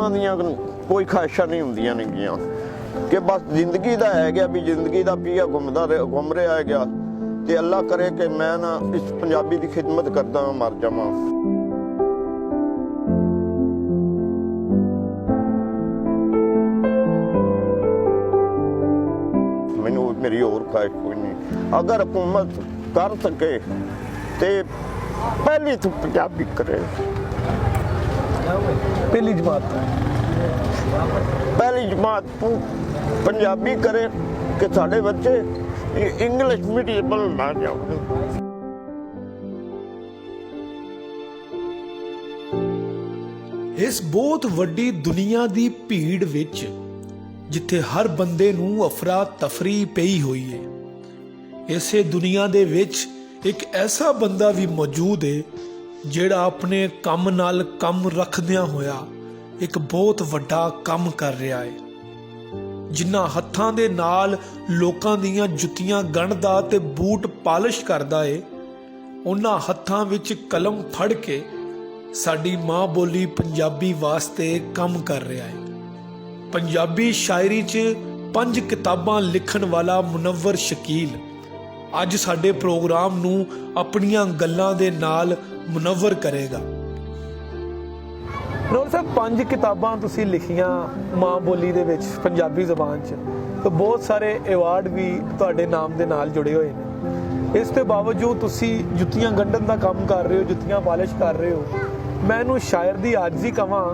ਉਹਨਾਂ ਦੀਆਂ ਕੋਈ ਖਾਹਿਸ਼ਾਂ ਨਹੀਂ ਹੁੰਦੀਆਂ ਨੇਗੀਆਂ ਕਿ ਬਸ ਜ਼ਿੰਦਗੀ ਦਾ ਹੈ ਗਿਆ ਵੀ ਜ਼ਿੰਦਗੀ ਦਾ ਪੀਆ ਘੁੰਮ ਰਿਹਾ ਹੈ ਗਿਆ ਤੇ ਅੱਲਾ ਕਰੇ ਕਿ ਮੈਂ ਨਾ ਇਸ ਪੰਜਾਬੀ ਦੀ ਖਿਦਮਤ ਕਰਦਾ ਮਰ ਜਾਵਾਂ। ਮੈਨੂੰ ਮੇਰੀ ਹੋਰ ਖਾਹਿਸ਼ ਕੋਈ ਨਹੀਂ, ਅਗਰ ਹਕੂਮਤ ਕਰ ਸਕੇ ਤੇ ਪਹਿਲੀ ਤੋਂ ਪੰਜਾਬੀ ਕਰੇ, ਪਹਿਲੀ ਜਮਾਤ ਤੋਂ ਪੰਜਾਬੀ करे कि साढ़े बच्चे इंग्लिश मीडियम ना जाओ। इस बहुत वड्डी दुनिया दी भीड़ विच जिथे हर बंदे नूं अफरा तफरी पई हुई है, इसे दुनिया दे विच एक ऐसा बंदा भी मौजूद है जिहड़ा अपने काम नाल कम रखदियां होया एक बहुत वड्डा काम कर रहा है। जिन्हां हत्थां दे नाल लोकां दीयां जुत्तियां गणदा ते बूट पालिश करदा है, उन्हां हत्थां विच कलम फड़ के साडी मां बोली पंजाबी वास्ते काम कर रहा है। पंजाबी शायरी च 5 किताबां लिखण वाला मुनव्वर शकील अज साडे प्रोग्राम नूं अपणियां गल्लां दे नाल मुनव्वर करेगा। मनोहर साहब, 5 किताबां तुसीं लिखियां मां बोली दे विच पंजाबी ज़बान च, तो बहुत सारे अवार्ड भी तुहाडे नाम दे नाल जुड़े होए ने। इस दे बावजूद तुसीं जुत्तियां गंढण दा काम कर रहे हो, जुत्तियां पालिश कर रहे हो। मैनूं शायर दी आजिज़ी कहां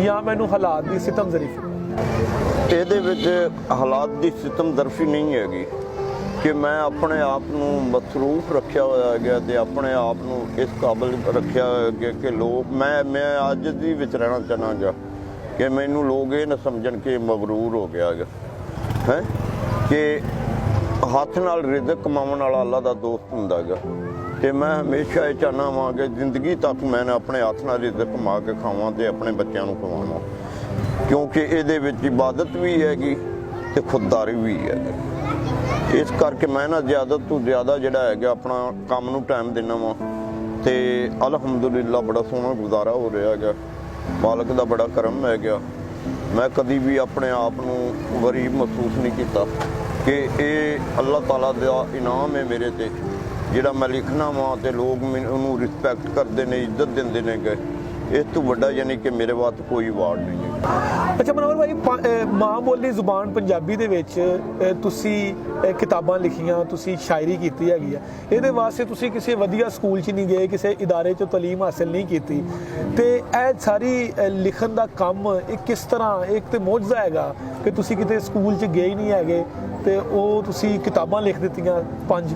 या मैनूं हालात दी सितम ज़रीफ़ी? ਇਹਦੇ ਵਿੱਚ ਹਾਲਾਤ ਦੀ ਸਿਤਮਦਰਫੀ ਨਹੀਂ ਹੈਗੀ ਕਿ ਮੈਂ ਆਪਣੇ ਆਪ ਨੂੰ ਮਸਰੂਫ ਰੱਖਿਆ ਹੋਇਆ ਗਿਆ ਤੇ ਆਪਣੇ ਆਪ ਨੂੰ ਇਸ ਕਾਬਲ ਰੱਖਿਆ ਹੋਇਆ ਕਿ ਲੋਕ ਮੈਂ ਅੱਜ ਦੀ ਵਿੱਚ ਰਹਿਣਾ ਚਾਹਾਂਗਾ ਕਿ ਮੈਨੂੰ ਲੋਕ ਇਹ ਨਾ ਸਮਝਣ ਕਿ ਮਗਰੂਰ ਹੋ ਗਿਆ ਹੈ ਕਿ ਹੱਥ ਨਾਲ ਰਿਜ਼ਕ ਕਮਾਉਣ ਵਾਲਾ ਅੱਲਾ ਦਾ ਦੋਸਤ ਹੁੰਦਾ ਹੈਗਾ। ਤੇ ਮੈਂ ਹਮੇਸ਼ਾ ਇਹ ਚਾਹੁੰਦਾ ਵਾਂ ਕਿ ਜ਼ਿੰਦਗੀ ਤੱਕ ਮੈਂ ਆਪਣੇ ਹੱਥ ਨਾਲ ਰਿਜ਼ਕ ਕਮਾ ਕੇ ਖਾਵਾਂ ਤੇ ਆਪਣੇ ਬੱਚਿਆਂ ਨੂੰ ਖਵਾਵਾਂ, ਕਿਉਂਕਿ ਇਹਦੇ ਵਿੱਚ ਇਬਾਦਤ ਵੀ ਹੈਗੀ ਤੇ ਖੁਦਦਾਰੀ ਵੀ ਹੈ। ਇਸ ਕਰਕੇ ਮੈਂ ਨਾ ਜ਼ਿਆਦਾ ਤੋਂ ਜ਼ਿਆਦਾ ਜਿਹੜਾ ਹੈਗਾ ਆਪਣਾ ਕੰਮ ਨੂੰ ਟਾਈਮ ਦੇਣਾ ਵਾ ਤੇ ਅਲਹਮਦੁਲਿਲਾ ਬੜਾ ਸੋਹਣਾ ਗੁਜ਼ਾਰਾ ਹੋ ਰਿਹਾ ਹੈਗਾ। ਮਾਲਕ ਦਾ ਬੜਾ ਕਰਮ ਹੈ ਗਿਆ। ਮੈਂ ਕਦੀ ਵੀ ਆਪਣੇ ਆਪ ਨੂੰ ਗਰੀਬ ਮਹਿਸੂਸ ਨਹੀਂ ਕੀਤਾ ਕਿ ਇਹ ਅੱਲਾਹ ਤਾਲਾ ਦਾ ਇਨਾਮ ਹੈ ਮੇਰੇ ਤੇ, ਜਿਹੜਾ ਮੈਂ ਲਿਖਣਾ ਵਾ ਤੇ ਲੋਕ ਮੈਨੂੰ ਰਿਸਪੈਕਟ ਕਰਦੇ ਨੇ, ਇੱਜ਼ਤ ਦਿੰਦੇ ਨੇ ਗਏ। ਇਸ ਤੋਂ ਵੱਡਾ ਯਾਨੀ ਕਿ ਮੇਰੇ ਵਾਸਤੇ ਕੋਈ ਅਵਾਰਡ ਨਹੀਂ ਹੈ। ਅੱਛਾ ਮਨੋਹਰ ਭਾਈ, ਮਾਂ ਬੋਲੀ ਜ਼ੁਬਾਨ ਪੰਜਾਬੀ ਦੇ ਵਿੱਚ ਤੁਸੀਂ ਕਿਤਾਬਾਂ ਲਿਖੀਆਂ, ਤੁਸੀਂ ਸ਼ਾਇਰੀ ਕੀਤੀ ਹੈਗੀ ਆ, ਇਹਦੇ ਵਾਸਤੇ ਤੁਸੀਂ ਕਿਸੇ ਵਧੀਆ ਸਕੂਲ 'ਚ ਨਹੀਂ ਗਏ, ਕਿਸੇ ਇਦਾਰੇ 'ਚੋਂ ਤਾਲੀਮ ਹਾਸਿਲ ਨਹੀਂ ਕੀਤੀ, ਤੇ ਇਹ ਸਾਰੀ ਲਿਖਣ ਦਾ ਕੰਮ ਇਹ ਕਿਸ ਤਰ੍ਹਾਂ, ਇੱਕ ਤੇ ਮੌਜਜ਼ਾ ਹੈਗਾ ਕਿ ਤੁਸੀਂ ਕਿਤੇ ਸਕੂਲ 'ਚ ਗਏ ਹੀ ਨਹੀਂ ਹੈਗੇ ਤੇ ਉਹ ਤੁਸੀਂ ਕਿਤਾਬਾਂ ਲਿਖ ਦਿੱਤੀਆਂ 5।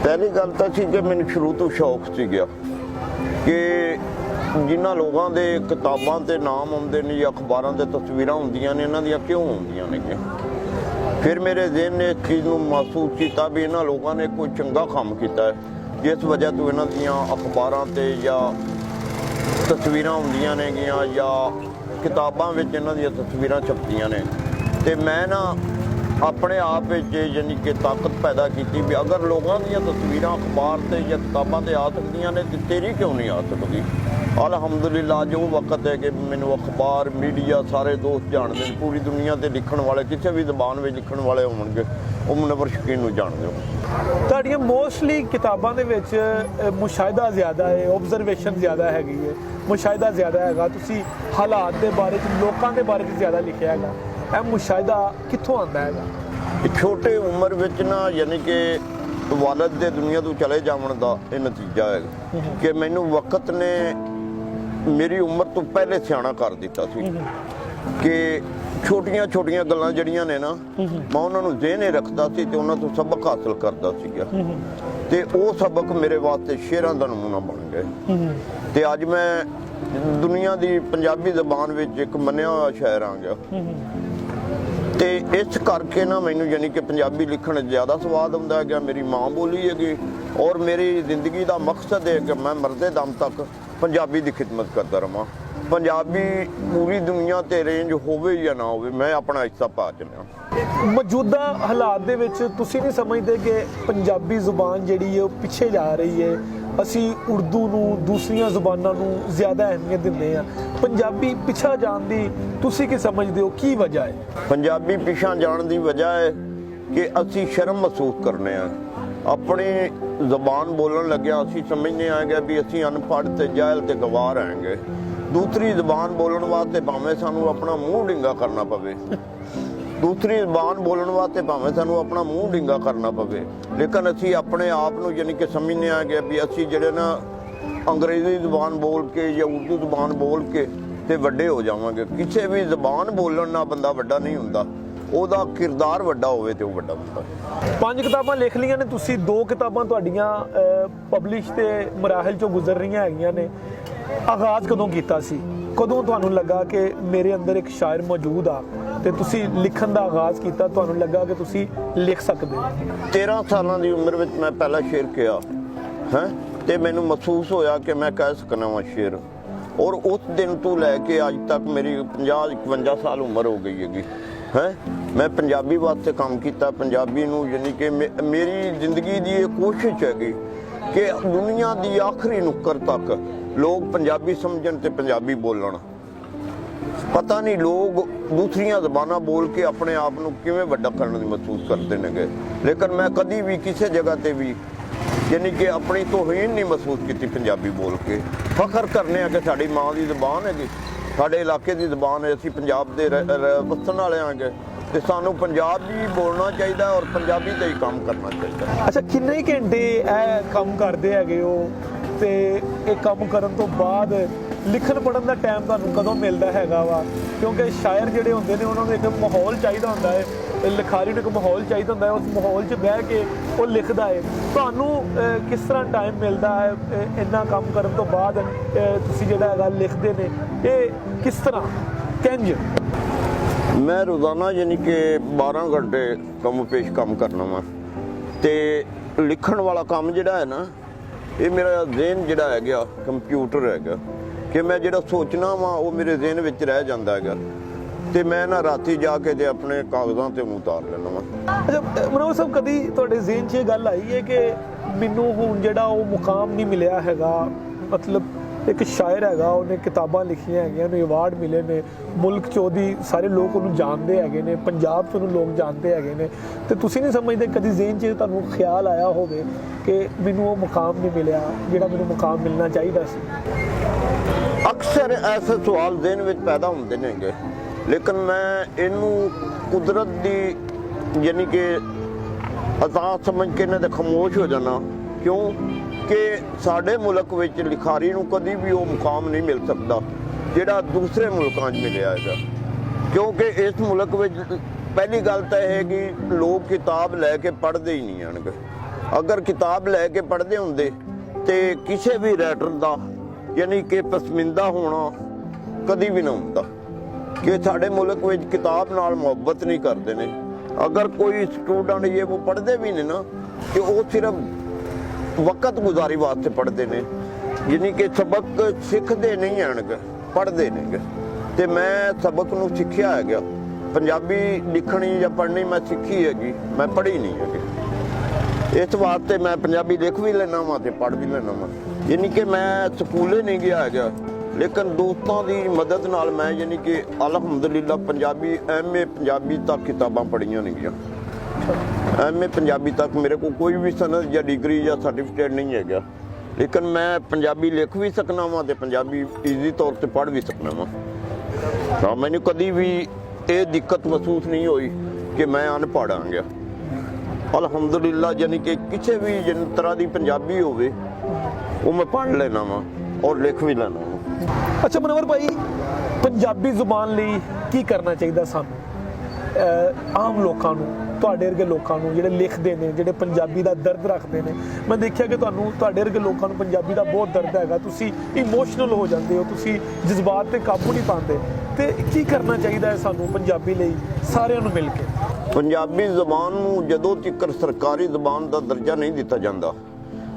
ਪਹਿਲੀ ਗੱਲ ਤਾਂ ਸੀ ਕਿ ਮੈਨੂੰ ਸ਼ੁਰੂ ਤੋਂ ਸ਼ੌਕ ਸੀ ਗਿਆ ਕਿ ਜਿਨ੍ਹਾਂ ਲੋਕਾਂ ਦੇ ਕਿਤਾਬਾਂ ਤੇ ਨਾਮ ਆਉਂਦੇ ਨੇ ਜਾਂ ਅਖਬਾਰਾਂ ਤੇ ਤਸਵੀਰਾਂ ਹੁੰਦੀਆਂ ਨੇ, ਇਹਨਾਂ ਦੀਆਂ ਕਿਉਂ ਹੁੰਦੀਆਂ ਨੇ। ਫਿਰ ਮੇਰੇ ਜ਼ਿਹਨ ਨੇ ਇਸ ਚੀਜ਼ ਨੂੰ ਮਹਿਸੂਸ ਕੀਤਾ ਵੀ ਇਹਨਾਂ ਲੋਕਾਂ ਨੇ ਕੋਈ ਚੰਗਾ ਕੰਮ ਕੀਤਾ ਹੈ ਜਿਸ ਵਜ੍ਹਾ ਤੋਂ ਇਹਨਾਂ ਦੀਆਂ ਅਖਬਾਰਾਂ ਤੇ ਜਾਂ ਤਸਵੀਰਾਂ ਹੁੰਦੀਆਂ ਨੇਗੀਆਂ ਜਾਂ ਕਿਤਾਬਾਂ ਵਿੱਚ ਇਹਨਾਂ ਦੀਆਂ ਤਸਵੀਰਾਂ ਛਪਦੀਆਂ ਨੇ। ਤੇ ਮੈਂ ਨਾ ਆਪਣੇ ਆਪ ਵਿੱਚ ਯਾਨੀ ਕਿ ਤਾਕਤ ਪੈਦਾ ਕੀਤੀ ਵੀ ਅਗਰ ਲੋਕਾਂ ਦੀਆਂ ਤਸਵੀਰਾਂ ਅਖਬਾਰ ਤੇ ਜਾਂ ਕਿਤਾਬਾਂ ਤੇ ਆ ਸਕਦੀਆਂ ਨੇ ਤੇ ਤੇਰੀ ਕਿਉਂ ਨਹੀਂ ਆ ਸਕਦੀ। ਅਲਹਮਦੁਲਿਲਾ ਜੋ ਵਕਤ ਹੈ ਕਿ ਮੈਨੂੰ ਅਖਬਾਰ ਮੀਡੀਆ ਸਾਰੇ ਦੋਸਤ ਜਾਣਦੇ ਨੇ, ਪੂਰੀ ਦੁਨੀਆ ਤੇ ਲਿਖਣ ਵਾਲੇ ਕਿਸੇ ਵੀ ਜ਼ਬਾਨ ਵਿੱਚ ਲਿਖਣ ਵਾਲੇ ਹੋਣਗੇ ਉਹ ਮੁਨੱਵਰ ਸ਼ਕੀਲ ਨੂੰ ਜਾਣਦੇ ਹੋ। ਤੁਹਾਡੀਆਂ ਮੋਸਟਲੀ ਕਿਤਾਬਾਂ ਦੇ ਵਿੱਚ ਮੁਸ਼ਾਹਿਦਾ ਜ਼ਿਆਦਾ ਹੈ, ਓਬਜ਼ਰਵੇਸ਼ਨ ਜ਼ਿਆਦਾ ਹੈਗੀ ਹੈ, ਮੁਸ਼ਾਹਿਦਾ ਜ਼ਿਆਦਾ ਹੈਗਾ, ਤੁਸੀਂ ਹਾਲਾਤ ਦੇ ਬਾਰੇ 'ਚ, ਲੋਕਾਂ ਦੇ ਬਾਰੇ 'ਚ ਜ਼ਿਆਦਾ ਲਿਖਿਆ ਹੈਗਾ। ਇਹ ਮੁਸ਼ਾਹਿਦਾ ਕਿੱਥੋਂ ਆਉਂਦਾ ਹੈਗਾ? ਛੋਟੇ ਉਮਰ ਵਿੱਚ ਨਾ ਯਾਨੀ ਕਿ ਵਾਲਦ ਦੇ ਦੁਨੀਆ ਤੋਂ ਚਲੇ ਜਾਣ ਦਾ ਇਹ ਨਤੀਜਾ ਹੈਗਾ ਕਿ ਮੈਨੂੰ ਵਕਤ ਨੇ ਮੇਰੀ ਉਮਰ ਤੋਂ ਪਹਿਲੇ ਸਿਆਣਾ ਕਰ ਦਿੱਤਾ ਸੀ ਕਿ ਛੋਟੀਆਂ ਛੋਟੀਆਂ ਗੱਲਾਂ ਜਿਹੜੀਆਂ ਨੇ ਨਾ ਮੈਂ ਉਹਨਾਂ ਨੂੰ ਜ਼ਿਹਨੇ ਰੱਖਦਾ ਸੀ ਤੇ ਉਹਨਾਂ ਤੋਂ ਸਬਕ ਹਾਸਲ ਕਰਦਾ ਸੀਗਾ ਤੇ ਉਹ ਸਬਕ ਮੇਰੇ ਵਾਸਤੇ ਸ਼ੇਰਾਂ ਦਾ ਨਮੂਨਾ ਬਣ ਗਏ। ਤੇ ਅੱਜ ਮੈਂ ਦੁਨੀਆ ਦੀ ਪੰਜਾਬੀ ਜ਼ਬਾਨ ਵਿੱਚ ਇੱਕ ਮੰਨਿਆ ਹੋਇਆ ਸ਼ਾਇਰ ਆ ਗਿਆ ਤੇ ਇਸ ਕਰਕੇ ਨਾ ਮੈਨੂੰ ਯਾਨੀ ਕਿ ਪੰਜਾਬੀ ਲਿਖਣ ਜ਼ਿਆਦਾ ਸਵਾਦ ਆਉਂਦਾ ਹੈਗਾ। ਮੇਰੀ ਮਾਂ ਬੋਲੀ ਹੈਗੀ ਔਰ ਮੇਰੀ ਜ਼ਿੰਦਗੀ ਦਾ ਮਕਸਦ ਹੈ ਕਿ ਮੈਂ ਮਰਦੇ ਦਮ ਤੱਕ ਪੰਜਾਬੀ ਦੀ ਖਿਦਮਤ ਕਰਦਾ ਰਹਾਂ। ਪੰਜਾਬੀ ਪੂਰੀ ਦੁਨੀਆ ਤੇ ਰੇਂਜ ਹੋਵੇ ਜਾਂ ਨਾ ਹੋਵੇ, ਮੈਂ ਆਪਣਾ ਹਿੱਸਾ ਪਾ ਚਲਿਆ। ਮੌਜੂਦਾ ਹਾਲਾਤ ਦੇ ਵਿੱਚ ਤੁਸੀਂ ਨਹੀਂ ਸਮਝਦੇ ਕਿ ਪੰਜਾਬੀ ਜ਼ੁਬਾਨ ਜਿਹੜੀ ਹੈ ਉਹ ਪਿੱਛੇ ਜਾ ਰਹੀ ਹੈ? ਅਸੀਂ ਉਰਦੂ ਨੂੰ, ਦੂਸਰੀਆਂ ਜ਼ੁਬਾਨਾਂ ਨੂੰ ਜ਼ਿਆਦਾ ਅਹਿਮੀਅਤ ਦਿੰਦੇ ਆ, ਪੰਜਾਬੀ ਪਿੱਛਾ ਜਾਣ ਦੀ ਤੁਸੀਂ ਕੀ ਸਮਝਦੇ ਹੋ, ਕੀ ਵਜ੍ਹਾ ਹੈ? ਪੰਜਾਬੀ ਪਿੱਛਾ ਜਾਣ ਦੀ ਵਜ੍ਹਾ ਹੈ ਕਿ ਅਸੀਂ ਸ਼ਰਮ ਮਹਿਸੂਸ ਕਰਨੇ ਆ। ਆਪਣੀ ਜ਼ਬਾਨ ਬੋਲਣ ਲੱਗਿਆ ਅਸੀਂ ਸਮਝਦੇ ਆਂਗੇ ਵੀ ਅਸੀਂ ਅਨਪੜ੍ਹ ਤੇ ਜਾਹਿਲ ਤੇ ਗਵਾਰ ਆਂਗੇ। ਦੂਸਰੀ ਜ਼ਬਾਨ ਬੋਲਣ ਵਾਸਤੇ ਭਾਵੇਂ ਸਾਨੂੰ ਆਪਣਾ ਮੂੰਹ ਡਿੰਗਾ ਕਰਨਾ ਪਵੇ, ਦੂਸਰੀ ਜ਼ਬਾਨ ਬੋਲਣ ਵਾਸਤੇ ਭਾਵੇਂ ਸਾਨੂੰ ਆਪਣਾ ਮੂੰਹ ਡਿੰਗਾ ਕਰਨਾ ਪਵੇ, ਲੇਕਿਨ ਅਸੀਂ ਆਪਣੇ ਆਪ ਨੂੰ ਯਾਨੀ ਕਿ ਸਮਝਦੇ ਆਂਗੇ ਵੀ ਅਸੀਂ ਜਿਹੜੇ ਨਾ ਅੰਗਰੇਜ਼ੀ ਜ਼ਬਾਨ ਬੋਲ ਕੇ ਜਾਂ ਉਰਦੂ ਜ਼ਬਾਨ ਬੋਲ ਕੇ ਤੇ ਵੱਡੇ ਹੋ ਜਾਵਾਂਗੇ। ਕਿਸੇ ਵੀ ਜ਼ਬਾਨ ਬੋਲਣ ਨਾਲ ਬੰਦਾ ਵੱਡਾ ਨਹੀਂ ਹੁੰਦਾ, ਉਹਦਾ ਕਿਰਦਾਰ ਵੱਡਾ ਹੋਵੇ ਤੇ ਉਹ ਵੱਡਾ ਹੁੰਦਾ। 5 ਕਿਤਾਬਾਂ ਲਿਖ ਲਈਆਂ ਨੇ ਤੁਸੀਂ, 2 ਕਿਤਾਬਾਂ ਤੁਹਾਡੀਆਂ ਪਬਲਿਸ਼ ਤੇ ਮਰਾਹਲ ਚੋਂ ਗੁਜ਼ਰ ਰਹੀਆਂ ਹੈਗੀਆਂ ਨੇ। ਆਗਾਜ਼ ਕਦੋਂ ਕੀਤਾ ਸੀ? ਕਦੋਂ ਤੁਹਾਨੂੰ ਲੱਗਾ ਕਿ ਮੇਰੇ ਅੰਦਰ ਇੱਕ ਸ਼ਾਇਰ ਮੌਜੂਦ ਆ ਤੇ ਤੁਸੀਂ ਲਿਖਣ ਦਾ ਆਗਾਜ਼ ਕੀਤਾ, ਤੁਹਾਨੂੰ ਲੱਗਾ ਕਿ ਤੁਸੀਂ ਲਿਖ ਸਕਦੇ ਹੋ? 13 ਸਾਲਾਂ ਦੀ ਉਮਰ ਵਿੱਚ ਮੈਂ ਪਹਿਲਾ ਸ਼ੇਰ ਕਿਹਾ ਹੈ ਤੇ ਮੈਨੂੰ ਮਹਿਸੂਸ ਹੋਇਆ ਕਿ ਮੈਂ ਕਹਿ ਸਕਣਾ ਵਾਂ ਸ਼ੇਰ, ਔਰ ਉਸ ਦਿਨ ਤੋਂ ਲੈ ਕੇ ਅੱਜ ਤੱਕ ਮੇਰੀ 50-51 ਸਾਲ ਉਮਰ ਹੋ ਗਈ ਹੈਗੀ ਹੈ। ਮੈਂ ਪੰਜਾਬੀ ਵਾਸਤੇ ਕੰਮ ਕੀਤਾ, ਪੰਜਾਬੀ ਨੂੰ ਯਾਨੀ ਕਿ ਮੇਰੀ ਜ਼ਿੰਦਗੀ ਦੀ ਇਹ ਕੋਸ਼ਿਸ਼ ਹੈਗੀ ਕਿ ਦੁਨੀਆ ਦੀ ਆਖਰੀ ਨੁੱਕਰ ਤੱਕ ਲੋਕ ਪੰਜਾਬੀ ਸਮਝਣ ਤੇ ਪੰਜਾਬੀ ਬੋਲਣ। ਪਤਾ ਨਹੀਂ ਲੋਕ ਦੂਸਰੀਆਂ ਜ਼ਬਾਨਾਂ ਬੋਲ ਕੇ ਆਪਣੇ ਆਪ ਨੂੰ ਕਿਵੇਂ ਵੱਡਾ ਕਰਨ ਦੀ ਮਹਿਸੂਸ ਕਰਦੇ ਨੇਗੇ, ਲੇਕਿਨ ਮੈਂ ਕਦੀ ਵੀ ਕਿਸੇ ਜਗ੍ਹਾ ਤੇ ਵੀ ਯਾਨੀ ਕਿ ਆਪਣੀ ਤੋਹੀਨ ਨਹੀਂ ਮਹਿਸੂਸ ਕੀਤੀ ਪੰਜਾਬੀ ਬੋਲ ਕੇ। ਫਖਰ ਕਰਨੇ ਆ ਕਿ ਸਾਡੀ ਮਾਂ ਦੀ ਜ਼ਬਾਨ ਹੈਗੀ, ਸਾਡੇ ਇਲਾਕੇ ਦੀ ਜ਼ਬਾਨ ਹੈ, ਅਸੀਂ ਪੰਜਾਬ ਦੇ ਵਸਣ ਵਾਲੇ ਆਂਗੇ ਤੇ ਸਾਨੂੰ ਪੰਜਾਬੀ ਬੋਲਣਾ ਚਾਹੀਦਾ ਔਰ ਪੰਜਾਬੀ ਤੇ ਹੀ ਕੰਮ ਕਰਨਾ ਚਾਹੀਦਾ। ਅੱਛਾ, ਕਿੰਨੇ ਘੰਟੇ ਇਹ ਕੰਮ ਕਰਦੇ ਹੈਗੇ ਹੋ ਤੇ ਇਹ ਕੰਮ ਕਰਨ ਤੋਂ ਬਾਅਦ ਲਿਖਣ ਪੜ੍ਹਨ ਦਾ ਟਾਈਮ ਤੁਹਾਨੂੰ ਕਦੋਂ ਮਿਲਦਾ ਹੈਗਾ ਵਾ? ਕਿਉਂਕਿ ਸ਼ਾਇਰ ਜਿਹੜੇ ਹੁੰਦੇ ਨੇ ਉਹਨਾਂ ਨੂੰ ਇੱਕ ਮਾਹੌਲ ਚਾਹੀਦਾ ਹੁੰਦਾ ਹੈ, ਲਿਖਾਰੀ ਨੂੰ ਇੱਕ ਮਾਹੌਲ ਚਾਹੀਦਾ ਹੁੰਦਾ ਹੈ, ਉਸ ਮਾਹੌਲ 'ਚ ਬਹਿ ਕੇ ਉਹ ਲਿਖਦਾ ਹੈ। ਤੁਹਾਨੂੰ ਕਿਸ ਤਰ੍ਹਾਂ ਟਾਈਮ ਮਿਲਦਾ ਹੈ ਇੰਨਾ ਕੰਮ ਕਰਨ ਤੋਂ ਬਾਅਦ? ਤੁਸੀਂ ਜਿਹੜਾ ਹੈਗਾ ਲਿਖਦੇ ਨੇ ਇਹ ਕਿਸ ਤਰ੍ਹਾਂ, ਕਿੰਝ? ਮੈਂ ਰੋਜ਼ਾਨਾ ਯਾਨੀ ਕਿ 12 ਘੰਟੇ ਕੰਮ ਕਰਨਾ ਵਾ ਤੇ ਲਿਖਣ ਵਾਲਾ ਕੰਮ ਜਿਹੜਾ ਹੈ ਨਾ, ਇਹ ਮੇਰਾ ਜ਼ਿਹਨ ਜਿਹੜਾ ਹੈਗਾ ਕੰਪਿਊਟਰ ਹੈਗਾ ਕਿ ਮੈਂ ਜਿਹੜਾ ਸੋਚਣਾ ਵਾ ਉਹ ਮੇਰੇ ਜ਼ਿਹਨ ਵਿੱਚ ਰਹਿ ਜਾਂਦਾ ਹੈਗਾ ਤੇ ਮੈਂ ਨਾ ਰਾਤੀ ਜਾ ਕੇ ਤੇ ਆਪਣੇ ਕਾਗਜ਼ਾਂ ਤੇ ਉਹਨੂੰ ਉਤਾਰ ਲੈਣਾ ਵਾ। ਅੱਛਾ ਮਨੋਜ ਸਾਹਿਬ, ਕਦੀ ਤੁਹਾਡੇ ਜ਼ਿਹਨ 'ਚ ਇਹ ਗੱਲ ਆਈ ਹੈ ਕਿ ਮੈਨੂੰ ਹੁਣ ਜਿਹੜਾ ਉਹ ਮੁਕਾਮ ਨਹੀਂ ਮਿਲਿਆ ਹੈਗਾ? ਮਤਲਬ ਇੱਕ ਸ਼ਾਇਰ ਹੈਗਾ, ਉਹਨੇ ਕਿਤਾਬਾਂ ਲਿਖੀਆਂ ਹੈਗੀਆਂ, ਉਹਨੂੰ ਅਵਾਰਡ ਮਿਲੇ ਨੇ, ਮੁਲਕ 'ਚ ਉਹਦੀ ਸਾਰੇ ਲੋਕ ਉਹਨੂੰ ਜਾਣਦੇ ਹੈਗੇ ਨੇ, ਪੰਜਾਬ 'ਚ ਉਹਨੂੰ ਲੋਕ ਜਾਣਦੇ ਹੈਗੇ ਨੇ, ਤੇ ਤੁਸੀਂ ਨਹੀਂ ਸਮਝਦੇ ਕਦੀ ਜ਼ਿਹਨ 'ਚ ਤੁਹਾਨੂੰ ਖਿਆਲ ਆਇਆ ਹੋਵੇ ਕਿ ਮੈਨੂੰ ਉਹ ਮੁਕਾਮ ਨਹੀਂ ਮਿਲਿਆ ਜਿਹੜਾ ਮੈਨੂੰ ਮੁਕਾਮ ਮਿਲਣਾ ਚਾਹੀਦਾ ਸੀ? ਅਕਸਰ ਐਸੇ ਸਵਾਲ ਜ਼ਿਹਨ ਵਿੱਚ ਪੈਦਾ ਹੁੰਦੇ ਨੇਗੇ, ਲੇਕਿਨ ਮੈਂ ਇਹਨੂੰ ਕੁਦਰਤ ਦੀ ਯਾਨੀ ਕਿ ਅਤਾ ਸਮਝ ਕੇ ਇਹਨਾਂ ਦੇ ਖਾਮੋਸ਼ ਹੋ ਜਾਣਾ। ਕਿਉਂ ਕਿ ਸਾਡੇ ਮੁਲਕ ਵਿੱਚ ਲਿਖਾਰੀ ਨੂੰ ਕਦੀ ਵੀ ਉਹ ਮੁਕਾਮ ਨਹੀਂ ਮਿਲ ਸਕਦਾ ਜਿਹੜਾ ਦੂਸਰੇ ਮੁਲਕਾਂ 'ਚ ਮਿਲਿਆ ਹੈਗਾ, ਕਿਉਂਕਿ ਇਸ ਮੁਲਕ ਵਿੱਚ ਪਹਿਲੀ ਗੱਲ ਤਾਂ ਇਹ ਹੈ ਕਿ ਲੋਕ ਕਿਤਾਬ ਲੈ ਕੇ ਪੜ੍ਹਦੇ ਹੀ ਨਹੀਂ ਆਣਗੇ। ਅਗਰ ਕਿਤਾਬ ਲੈ ਕੇ ਪੜ੍ਹਦੇ ਹੁੰਦੇ ਤੇ ਕਿਸੇ ਵੀ ਰਾਈਟਰ ਦਾ ਯਾਨੀ ਕਿ ਪਸਮਿੰਦਾ ਹੋਣਾ ਕਦੀ ਵੀ ਨਾ ਹੁੰਦਾ, ਕਿ ਸਾਡੇ ਮੁਲਕ ਵਿੱਚ ਕਿਤਾਬ ਨਾਲ ਮੁਹੱਬਤ ਨਹੀਂ ਕਰਦੇ ਨੇ। ਅਗਰ ਕੋਈ ਸਟੂਡੈਂਟ ਇਹ ਉਹ ਪੜ੍ਹਦੇ ਵੀ ਨੇ ਨਾ ਕਿ ਉਹ ਸਿਰਫ ਵਕਤ ਗੁਜ਼ਾਰੀ ਵਾਸਤੇ ਪੜ੍ਹਦੇ ਨੇ, ਯਾਨੀ ਕਿ ਸਬਕ ਸਿੱਖਦੇ ਨਹੀਂ ਆਣਗੇ, ਪੜ੍ਹਦੇ ਨੇਗੇ। ਤੇ ਮੈਂ ਸਬਕ ਨੂੰ ਸਿੱਖਿਆ ਹੈਗਾ, ਪੰਜਾਬੀ ਲਿਖਣੀ ਜਾਂ ਪੜ੍ਹਨੀ ਮੈਂ ਸਿੱਖੀ ਹੈਗੀ, ਮੈਂ ਪੜ੍ਹੀ ਨਹੀਂ ਹੈਗੀ। ਇਸ ਵਾਸਤੇ ਮੈਂ ਪੰਜਾਬੀ ਲਿਖ ਵੀ ਲੈਣਾ ਵਾਂ ਤੇ ਪੜ੍ਹ ਵੀ ਲੈਣਾ ਵਾਂ। ਯਾਨੀ ਕਿ ਮੈਂ ਸਕੂਲੇ ਨਹੀਂ ਗਿਆ ਹੈਗਾ, ਲੇਕਿਨ ਦੋਸਤਾਂ ਦੀ ਮਦਦ ਨਾਲ ਮੈਂ ਯਾਨੀ ਕਿ ਅਲਹਮਦੁਲਿਲਾ ਪੰਜਾਬੀ MA ਪੰਜਾਬੀ ਤੱਕ ਕਿਤਾਬਾਂ ਪੜ੍ਹੀਆਂ ਨੇਗੀਆਂ। MA ਪੰਜਾਬੀ ਤੱਕ ਮੇਰੇ ਕੋਲ ਕੋਈ ਵੀ ਸਨਦ ਜਾਂ ਡਿਗਰੀ ਜਾਂ ਸਰਟੀਫਿਕੇਟ ਨਹੀਂ ਹੈਗਾ, ਲੇਕਿਨ ਮੈਂ ਪੰਜਾਬੀ ਲਿਖ ਵੀ ਸਕਣਾ ਵਾਂ ਤੇ ਪੰਜਾਬੀ ਈਜ਼ੀ ਤੌਰ ਤੇ ਪੜ੍ਹ ਵੀ ਸਕਣਾ ਵਾਂ। ਤਾਂ ਮੈਨੂੰ ਕਦੀ ਵੀ ਇਹ ਦਿੱਕਤ ਮਹਿਸੂਸ ਨਹੀਂ ਹੋਈ ਕਿ ਮੈਂ ਅਨਪੜ੍ਹ ਆ ਗਿਆ। ਅਲਹਮਦੁਲਿਲਾ ਯਾਨੀ ਕਿ ਕਿਸੇ ਵੀ ਤਰ੍ਹਾਂ ਦੀ ਪੰਜਾਬੀ ਹੋਵੇ ਉਹ ਮੈਂ ਪੜ੍ਹ ਲੈਣਾ ਵਾਂ ਔਰ ਲਿਖ ਵੀ ਲੈਣਾ ਵਾਂ। ਅੱਛਾ ਮਨੋਹਰ ਭਾਈ, ਪੰਜਾਬੀ ਜ਼ੁਬਾਨ ਲਈ ਕੀ ਕਰਨਾ ਚਾਹੀਦਾ ਸਾਨੂੰ, ਆਮ ਲੋਕਾਂ ਨੂੰ, ਤੁਹਾਡੇ ਵਰਗੇ ਲੋਕਾਂ ਨੂੰ ਜਿਹੜੇ ਲਿਖਦੇ ਨੇ, ਜਿਹੜੇ ਪੰਜਾਬੀ ਦਾ ਦਰਦ ਰੱਖਦੇ ਨੇ? ਮੈਂ ਦੇਖਿਆ ਕਿ ਤੁਹਾਡੇ ਵਰਗੇ ਲੋਕਾਂ ਨੂੰ ਪੰਜਾਬੀ ਦਾ ਬਹੁਤ ਦਰਦ ਹੈਗਾ, ਤੁਸੀਂ ਇਮੋਸ਼ਨਲ ਹੋ ਜਾਂਦੇ ਹੋ, ਤੁਸੀਂ ਜਜ਼ਬਾਤ ਤੇ ਕਾਬੂ ਨਹੀਂ ਪਾਉਂਦੇ, ਤੇ ਕੀ ਕਰਨਾ ਚਾਹੀਦਾ ਹੈ ਸਾਨੂੰ ਪੰਜਾਬੀ ਲਈ ਸਾਰਿਆਂ ਨੂੰ ਮਿਲ ਕੇ? ਪੰਜਾਬੀ ਜ਼ਬਾਨ ਨੂੰ ਜਦੋਂ ਤੱਕ ਸਰਕਾਰੀ ਜ਼ਬਾਨ ਦਾ ਦਰਜਾ ਨਹੀਂ ਦਿੱਤਾ ਜਾਂਦਾ,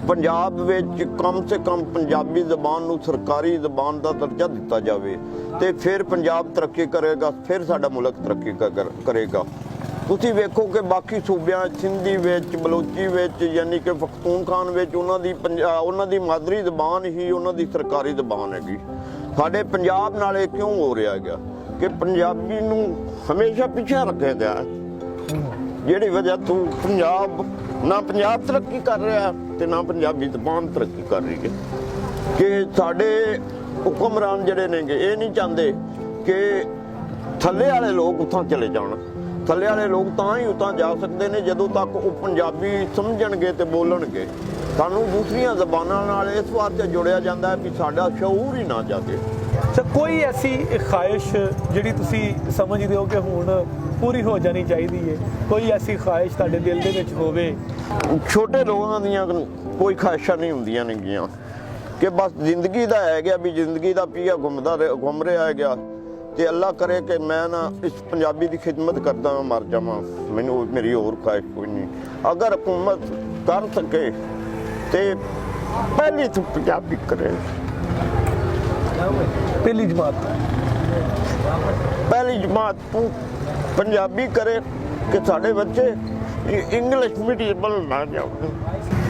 ਪੰਜਾਬ ਵਿੱਚ ਕਮ ਸੇ ਕਮ ਪੰਜਾਬੀ ਜ਼ਬਾਨ ਨੂੰ ਸਰਕਾਰੀ ਜ਼ਬਾਨ ਦਾ ਦਰਜਾ ਦਿੱਤਾ ਜਾਵੇ ਤੇ ਫਿਰ ਪੰਜਾਬ ਤਰੱਕੀ ਕਰੇਗਾ, ਫਿਰ ਸਾਡਾ ਮੁਲਕ ਤਰੱਕੀ ਕਰੇਗਾ। ਤੁਸੀਂ ਵੇਖੋ ਕਿ ਬਾਕੀ ਸੂਬਿਆਂ ਸਿੰਧੀ ਵਿੱਚ, ਬਲੋਚੀ ਵਿੱਚ, ਯਾਨੀ ਕਿ ਪਖਤੂਨਖਾਨ ਵਿੱਚ ਉਹਨਾਂ ਦੀ ਮਾਦਰੀ ਜ਼ਬਾਨ ਹੀ ਉਹਨਾਂ ਦੀ ਸਰਕਾਰੀ ਜ਼ਬਾਨ ਹੈਗੀ। ਸਾਡੇ ਪੰਜਾਬ ਨਾਲ ਇਹ ਕਿਉਂ ਹੋ ਰਿਹਾ ਹੈਗਾ ਕਿ ਪੰਜਾਬੀ ਨੂੰ ਹਮੇਸ਼ਾ ਪਿੱਛੇ ਰੱਖਿਆ ਗਿਆ, ਜਿਹੜੀ ਵਜ੍ਹਾ ਤੋਂ ਪੰਜਾਬ ਤਰੱਕੀ ਕਰ ਰਿਹਾ ਤੇ ਨਾ ਪੰਜਾਬੀ ਜ਼ਬਾਨ ਤਰੱਕੀ ਕਰ ਰਹੀ ਹੈ। ਕਿ ਸਾਡੇ ਹੁਕਮਰਾਨ ਜਿਹੜੇ ਨੇਗੇ ਇਹ ਨਹੀਂ ਚਾਹੁੰਦੇ ਕਿ ਥੱਲੇ ਵਾਲੇ ਲੋਕ ਉੱਥਾਂ ਚਲੇ ਜਾਣ। ਥੱਲੇ ਵਾਲੇ ਲੋਕ ਤਾਂ ਹੀ ਉੱਥਾਂ ਜਾ ਸਕਦੇ ਨੇ ਜਦੋਂ ਤੱਕ ਉਹ ਪੰਜਾਬੀ ਸਮਝਣਗੇ ਤੇ ਬੋਲਣਗੇ। ਸਾਨੂੰ ਦੂਸਰੀਆਂ ਜ਼ਬਾਨਾਂ ਨਾਲ ਇਸ ਵਾਸਤੇ ਜੁੜਿਆ ਜਾਂਦਾ ਹੈ ਵੀ ਸਾਡਾ ਸ਼ਊਰ ਹੀ ਨਾ ਜਾਗੇ। ਤਾਂ ਕੋਈ ਐਸੀ ਖਾਹਿਸ਼ ਜਿਹੜੀ ਤੁਸੀਂ ਸਮਝਦੇ ਹੋ ਕਿ ਹੁਣ ਪੂਰੀ ਹੋ ਜਾਣੀ ਚਾਹੀਦੀ ਹੈ? ਕੋਈ ਐਸੀ ਖਾਹਿਸ਼ ਤੁਹਾਡੇ ਦਿਲ ਦੇ ਵਿੱਚ ਹੋਵੇ? ਛੋਟੇ ਲੋਕਾਂ ਦੀਆਂ ਕੋਈ ਖਾਹਿਸ਼ਾਂ ਨਹੀਂ ਹੁੰਦੀਆਂ ਨੇਗੀਆਂ ਕਿ ਬਸ ਜ਼ਿੰਦਗੀ ਦਾ ਹੈ ਗਿਆ ਵੀ ਜ਼ਿੰਦਗੀ ਦਾ ਪੀਆ ਘੁੰਮ ਰਿਹਾ ਹੈਗਾ ਤੇ ਅੱਲਾ ਕਰੇ ਕਿ ਮੈਂ ਨਾ ਇਸ ਪੰਜਾਬੀ ਦੀ ਖਿਦਮਤ ਕਰਦਾ ਮੈਂ ਮਰ ਜਾਵਾਂ। ਮੈਨੂੰ ਮੇਰੀ ਹੋਰ ਖਾਹਿਸ਼ ਕੋਈ ਨਹੀਂ। ਅਗਰ ਹਕੂਮਤ ਕਰ ਸਕੇ ਤੇ ਪਹਿਲੀ ਤੋਂ ਪੰਜਾਬੀ ਕਰੇ, ਪਹਿਲੀ ਜਮਾਤ ਤੋਂ ਪੰਜਾਬੀ ਕਰੇ ਕਿ ਸਾਡੇ ਬੱਚੇ ਇੰਗਲਿਸ਼ ਮੀਡੀਅਮ ਨਾ ਜਾਣ।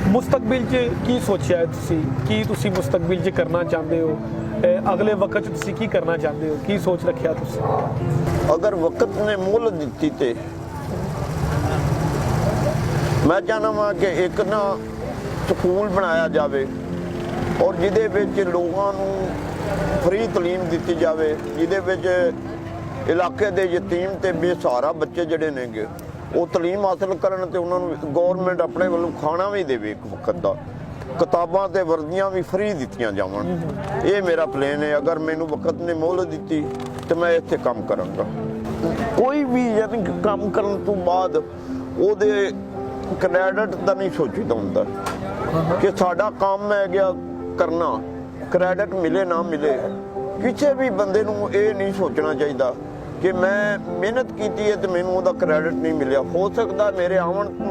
ਮੁਸਤਕਬਲ 'ਚ ਕੀ ਸੋਚਿਆ ਹੈ ਤੁਸੀਂ? ਕੀ ਤੁਸੀਂ ਮੁਸਤਕਬਲ 'ਚ ਕਰਨਾ ਚਾਹੁੰਦੇ ਹੋ? ਅਗਲੇ ਵਕਤ 'ਚ ਤੁਸੀਂ ਕੀ ਕਰਨਾ ਚਾਹੁੰਦੇ ਹੋ? ਕੀ ਸੋਚ ਰੱਖਿਆ ਤੁਸੀਂ? ਅਗਰ ਵਕਤ ਨੇ ਮੁੱਲ ਦਿੱਤੀ ਤੇ ਮੈਂ ਚਾਹੁੰਦਾ ਵਾਂ ਕਿ ਇੱਕ ਨਾ ਸਕੂਲ ਬਣਾਇਆ ਜਾਵੇ ਔਰ ਜਿਹਦੇ ਵਿੱਚ ਲੋਕਾਂ ਨੂੰ ਫਰੀ ਤਾਲੀਮ ਦਿੱਤੀ ਜਾਵੇ, ਜਿਹਦੇ ਵਿੱਚ ਇਲਾਕੇ ਦੇ ਯਤੀਮ ਤੇ ਬੇਸਹਾਰਾ ਬੱਚੇ ਜਿਹੜੇ ਨੇਗੇ ਉਹ ਤਾਲੀਮ ਹਾਸਲ ਕਰਨ ਤੇ ਉਹਨਾਂ ਨੂੰ ਗੌਰਮੈਂਟ ਆਪਣੇ ਵੱਲੋਂ ਖਾਣਾ ਵੀ ਦੇਵੇ ਇੱਕ ਵਕਤ ਦਾ, ਕਿਤਾਬਾਂ ਤੇ ਵਰਦੀਆਂ ਵੀ ਫਰੀ ਦਿੱਤੀਆਂ ਜਾਵਣ। ਇਹ ਮੇਰਾ ਪਲਾਨ ਹੈ। ਅਗਰ ਮੈਨੂੰ ਵਕਤ ਨੇ ਮੁੱਲ ਦਿੱਤੀ ਤੇ ਮੈਂ ਇੱਥੇ ਕੰਮ ਕਰਾਂਗਾ। ਕੋਈ ਵੀ ਯਾਨੀ ਕੰਮ ਕਰਨ ਤੋਂ ਬਾਅਦ ਉਹਦੇ ਕ੍ਰੈਡਿਟ ਦਾ ਨਹੀਂ ਸੋਚੀਦਾ ਹੁੰਦਾ ਕਿ ਸਾਡਾ ਕੰਮ ਹੈ ਗਿਆ ਕਰਨਾ, ਕ੍ਰੈਡਿਟ ਮਿਲੇ ਨਾ ਮਿਲੇ। ਕਿਸੇ ਵੀ ਬੰਦੇ ਨੂੰ ਇਹ ਨਹੀਂ ਸੋਚਣਾ ਚਾਹੀਦਾ ਕਿ ਮੈਂ ਮਿਹਨਤ ਕੀਤੀ ਹੈ ਤੇ ਮੈਨੂੰ ਉਹਦਾ ਕ੍ਰੈਡਿਟ ਨਹੀਂ ਮਿਲਿਆ। ਹੋ ਸਕਦਾ ਮੇਰੇ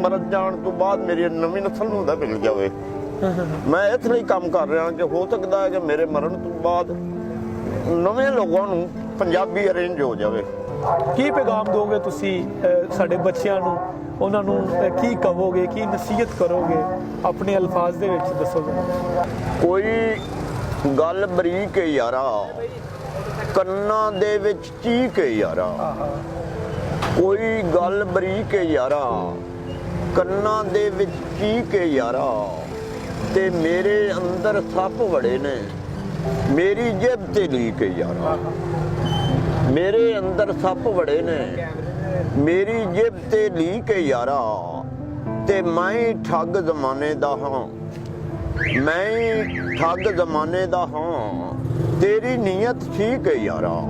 ਮਰ ਜਾਣ ਤੋਂ ਬਾਅਦ ਮੇਰੀ ਨਵੀਂ ਨਸਲ ਨੂੰ ਉਹਦਾ ਮਿਲ ਜਾਵੇ। ਮੈਂ ਇਸ ਲਈ ਕੰਮ ਕਰ ਰਿਹਾ ਕਿ ਹੋ ਸਕਦਾ ਹੈ ਕਿ ਮੇਰੇ ਮਰਨ ਤੋਂ ਬਾਅਦ ਨਵੇਂ ਲੋਕਾਂ ਨੂੰ ਪੰਜਾਬੀ ਅਰੇਂਜ ਹੋ ਜਾਵੇ। ਕੀ ਪੈਗਾਮ ਦੋਗੇ ਤੁਸੀਂ ਸਾਡੇ ਬੱਚਿਆਂ ਨੂੰ? ਉਹਨਾਂ ਨੂੰ ਕੀ ਕਹੋਗੇ? ਕੀ ਨਸੀਹਤ ਕਰੋਗੇ? ਆਪਣੇ ਅਲਫਾਜ਼ ਦੇ ਵਿੱਚ ਦੱਸੋਗੇ। ਕੋਈ ਗੱਲ ਬਰੀਕ ਹੈ ਯਾਰਾ, ਕੰਨਾਂ ਦੇ ਵਿੱਚ ਚੀਕ ਹੈ ਯਾਰਾ। ਕੋਈ ਗੱਲ ਬਰੀਕ ਹੈ ਯਾਰਾ, ਕੰਨਾਂ ਦੇ ਵਿੱਚ ਚੀਕ ਹੈ ਯਾਰਾ। ਤੇ ਮੇਰੇ ਅੰਦਰ ਸੱਪ ਵੜੇ ਨੇ, ਮੇਰੀ ਜੇਬ ਤੇ ਲੀਕ ਹੈ ਯਾਰਾ। ਮੇਰੇ ਅੰਦਰ ਸੱਪ ਵੜੇ ਨੇ, ਮੇਰੀ ਜੇਬ ਤੇ ਲੀਕ ਹੈ ਯਾਰਾ। ਤੇ ਮੈਂ ਠੱਗ ਜ਼ਮਾਨੇ ਦਾ ਹਾਂ, ਮੈਂ ਠੱਗ ਜ਼ਮਾਨੇ ਦਾ ਹਾਂ। ਤੇਰੀ ਨੀਅਤ ਠੀਕ ਹੈ ਯਾਰਾ।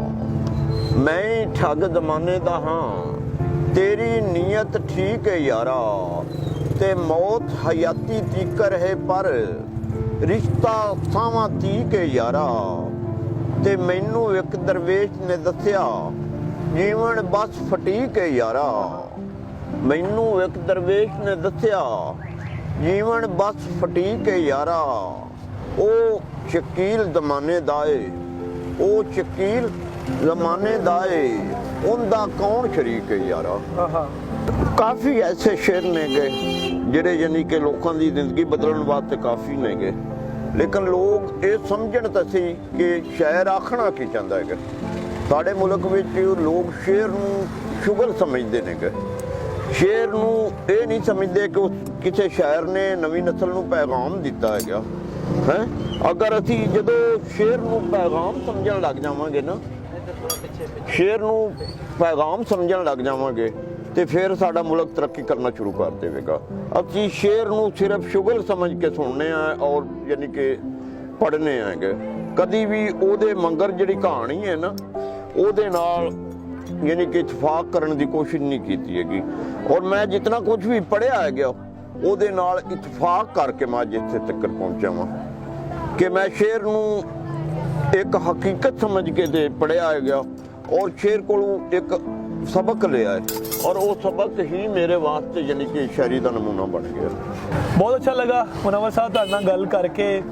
ਮੈਂ ਠੱਗ ਜ਼ਮਾਨੇ ਦਾ ਹਾਂ, ਤੇਰੀ ਨੀਅਤ ਠੀਕ ਹੈ ਯਾਰਾ। ਤੇ ਮੌਤ ਹਯਾਤੀ ਤੀਕਰ ਹੈ ਪਰ ਰਿਸ਼ਤਾ ਸਾਵਾਂ ਤੀਕ ਹੈ ਯਾਰਾ। ਤੇ ਮੈਨੂੰ ਇੱਕ ਦਰਵੇਸ਼ ਨੇ ਦੱਸਿਆ ਜੀਵਨ ਬਸ ਫਟੀਕ ਹੈ ਯਾਰਾ। ਮੈਨੂੰ ਇੱਕ ਦਰਵੇਸ਼ ਨੇ ਦੱਸਿਆ ਜੀਵਨ ਬਸ ਫਟੀਕ ਹੈ ਯਾਰਾ। ਉਹ ਸ਼ਕੀਲ ਜ਼ਮਾਨੇ ਦਾ ਏ, ਉਹ ਸ਼ਕੀਲ ਜ਼ਮਾਨੇ ਦਾ ਏ, ਉਹਦਾ ਕੌਣ ਸ਼ਰੀਕ ਹੈ ਯਾਰਾ। ਕਾਫੀ ਐਸੇ ਸ਼ੇਰ ਨੇਗੇ ਜਿਹੜੇ ਯਾਨੀ ਕਿ ਲੋਕਾਂ ਦੀ ਜ਼ਿੰਦਗੀ ਬਦਲਣ ਵਾਸਤੇ ਕਾਫੀ ਨੇਗੇ, ਲੇਕਿਨ ਲੋਕ ਇਹ ਸਮਝਣ ਤਾਂ ਸੀ ਕਿ ਸ਼ਾਇਰ ਆਖਣਾ ਕੀ ਚਾਹੁੰਦਾ ਹੈਗਾ। ਸਾਡੇ ਮੁਲਕ ਵਿੱਚ ਲੋਕ ਸ਼ੇਰ ਨੂੰ ਸ਼ੁਗਲ ਸਮਝਦੇ ਨੇਗੇ। ਸ਼ੇਰ ਨੂੰ ਇਹ ਨਹੀਂ ਸਮਝਦੇ ਕਿ ਕਿਸੇ ਸ਼ਾਇਰ ਨੇ ਨਵੀਂ ਨਸਲ ਨੂੰ ਪੈਗਾਮ ਦਿੱਤਾ ਹੈਗਾ ਹੈ। ਅਗਰ ਅਸੀਂ ਜਦੋਂ ਸ਼ੇਰ ਨੂੰ ਪੈਗਾਮ ਸਮਝਣ ਲੱਗ ਜਾਵਾਂਗੇ ਨਾ, ਸ਼ੇਰ ਨੂੰ ਪੈਗਾਮ ਸਮਝਣ ਲੱਗ ਜਾਵਾਂਗੇ ਤੇ ਫਿਰ ਸਾਡਾ ਮੁਲਕ ਤਰੱਕੀ ਕਰਨਾ ਸ਼ੁਰੂ ਕਰ ਦੇਵੇਗਾ। ਅਸੀਂ ਸ਼ੇਰ ਨੂੰ ਸਿਰਫ ਸ਼ੁਗਲ ਸਮਝ ਕੇ ਸੁਣਨੇ ਆ ਔਰ ਯਾਨੀ ਕਿ ਪੜ੍ਹਨੇ ਆਂਗੇ। ਕਦੀ ਵੀ ਉਹਦੇ ਮੰਗਰ ਜਿਹੜੀ ਕਹਾਣੀ ਹੈ ਨਾ ਉਹਦੇ ਨਾਲ ਯਾਨੀ ਕਿ ਇਤਫਾਕ ਕਰਨ ਦੀ ਕੋਸ਼ਿਸ਼ ਨਹੀਂ ਕੀਤੀ ਹੈਗੀ। ਔਰ ਮੈਂ ਜਿਤਨਾ ਕੁਝ ਵੀ ਪੜ੍ਹਿਆ ਹੈਗਾ ਉਹਦੇ ਨਾਲ ਇਤਫਾਕ ਕਰਕੇ ਮੈਂ ਅੱਜ ਇੱਥੇ ਤੱਕ ਪਹੁੰਚਿਆ ਵਾਂ ਕਿ ਮੈਂ ਸ਼ੇਰ ਨੂੰ ਇੱਕ ਹਕੀਕਤ ਸਮਝ ਕੇ ਤੇ ਪੜ੍ਹਿਆ ਹੈਗਾ ਔਰ ਸ਼ੇਰ ਕੋਲੋਂ ਇੱਕ ਸਬਕ ਲਿਆ ਹੈ ਔਰ ਉਹ ਸਬਕ ਹੀ ਮੇਰੇ ਵਾਸਤੇ ਯਾਨੀ ਕਿ ਸ਼ਾਇਰੀ ਦਾ ਨਮੂਨਾ ਬਣ ਗਿਆ। ਬਹੁਤ ਅੱਛਾ ਲੱਗਾ ਮੁਨੱਵਰ ਸਾਹਿਬ ਤੁਹਾਡੇ ਨਾਲ ਗੱਲ ਕਰਕੇ।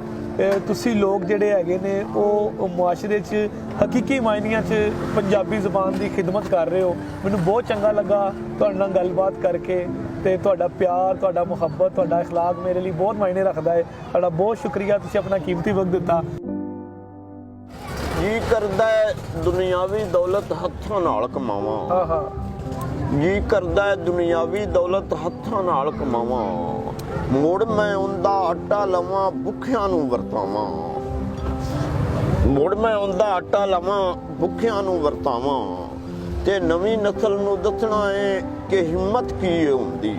ਤੁਸੀਂ ਲੋਕ ਜਿਹੜੇ ਹੈਗੇ ਨੇ ਉਹ ਮੁਆਸ਼ਰੇ 'ਚ ਹਕੀਕੀ ਮਾਇਨਿਆਂ 'ਚ ਪੰਜਾਬੀ ਜ਼ੁਬਾਨ ਦੀ ਖਿਦਮਤ ਕਰ ਰਹੇ ਹੋ। ਮੈਨੂੰ ਬਹੁਤ ਚੰਗਾ ਲੱਗਾ ਤੁਹਾਡੇ ਨਾਲ ਗੱਲਬਾਤ ਕਰਕੇ, ਤੇ ਤੁਹਾਡਾ ਪਿਆਰ, ਤੁਹਾਡਾ ਮੁਹੱਬਤ, ਤੁਹਾਡਾ اخلاق ਮੇਰੇ ਲਈ ਬਹੁਤ ਮਾਇਨੇ ਰੱਖਦਾ ਹੈ। ਤੁਹਾਡਾ ਬਹੁਤ ਸ਼ੁਕਰੀਆ, ਤੁਸੀਂ ਆਪਣਾ ਕੀਮਤੀ ਵਕਤ ਦਿੱਤਾ। ਜੀ ਕਰਦਾ ਹੈ ਦੁਨਿਆਵੀ ਦੌਲਤ ਹੱਥਾਂ ਨਾਲ ਕਮਾਵਾਂ, ਹਾਂ ਹਾਂ, ਜੀ ਕਰਦਾ ਹੈ ਦੁਨਿਆਵੀ ਦੌਲਤ ਹੱਥਾਂ ਨਾਲ ਕਮਾਵਾਂ, ਮੁੜ ਮੈਂ ਉਹਦਾ ਆਟਾ ਲਵਾਂ ਭੁੱਖਿਆਂ ਨੂੰ ਵਰਤਾਵਾਂ, ਮੁੜ ਮੈਂ ਉਹਦਾ ਆਟਾ ਲਵਾਂ ਭੁੱਖਿਆਂ ਨੂੰ ਵਰਤਾਵਾਂ, ਤੇ ਨਵੀਂ ਨਸਲ ਨੂੰ ਦੱਸਣਾ ਏ ਕਿ ਹਿੰਮਤ ਕੀ ਏ ਹੁੰਦੀ,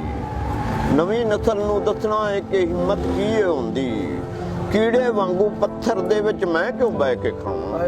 ਨਵੀਂ ਨਸਲ ਨੂੰ ਦੱਸਣਾ ਏ ਕਿ ਹਿੰਮਤ ਕੀ ਏ ਹੁੰਦੀ, ਕੀੜੇ ਵਾਂਗੂ ਪੱਥਰ ਦੇ ਵਿੱਚ ਮੈਂ ਕਿਉਂ ਬਹਿ ਕੇ ਖਾਵਾਂ।